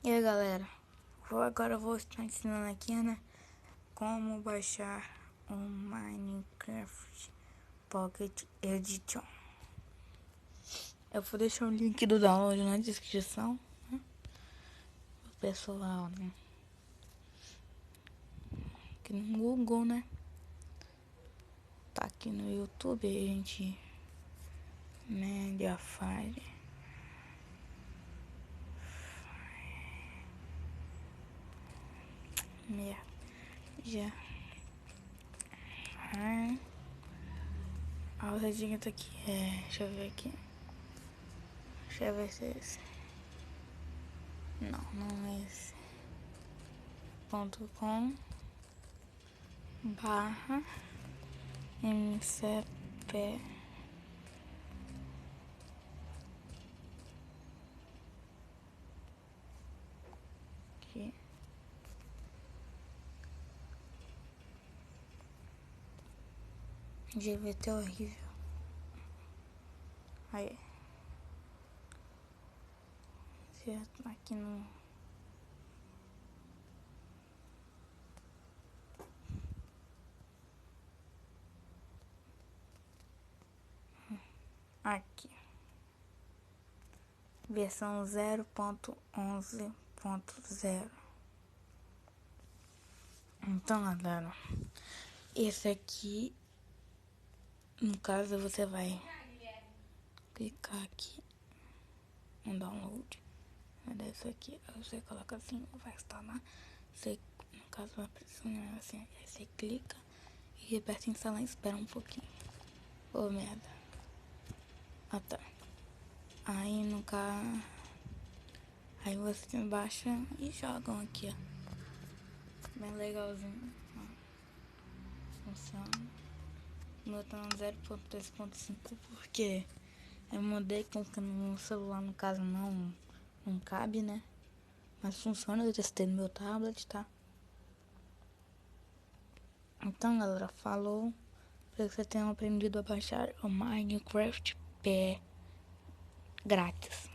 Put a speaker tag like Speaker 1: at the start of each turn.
Speaker 1: E aí galera, agora eu vou estar ensinando aqui, né, como baixar o Minecraft Pocket Edition. Eu vou deixar o link do download na descrição, né, pro pessoal, né, aqui no Google, né, tá aqui no YouTube, a gente Mediafire. Já. A outra dica tá aqui deixa eu ver aqui. Deixa eu ver se é esse. Não, não é esse. .com/mcp aqui. GVT horrível. Aí. Certo, aqui no... Aqui. Versão 0.11.0. Então, galera, esse aqui, no caso, você vai clicar aqui em download. Vai dar isso aqui, aí você coloca assim, vai instalar. Você, no caso, vai pressionar assim, aí você clica e aperta instalar e espera um pouquinho. Ô, merda. Ah, tá. Aí, no caso, aí você baixa e jogam aqui, ó. Bem legalzinho, ó. Funciona. O meu tá no 0.2.5 porque eu mudei com no celular, no caso não cabe, né? Mas funciona, eu testei no meu tablet, tá? Então, galera, falou. Espero que vocês tenham aprendido a baixar o Minecraft P grátis.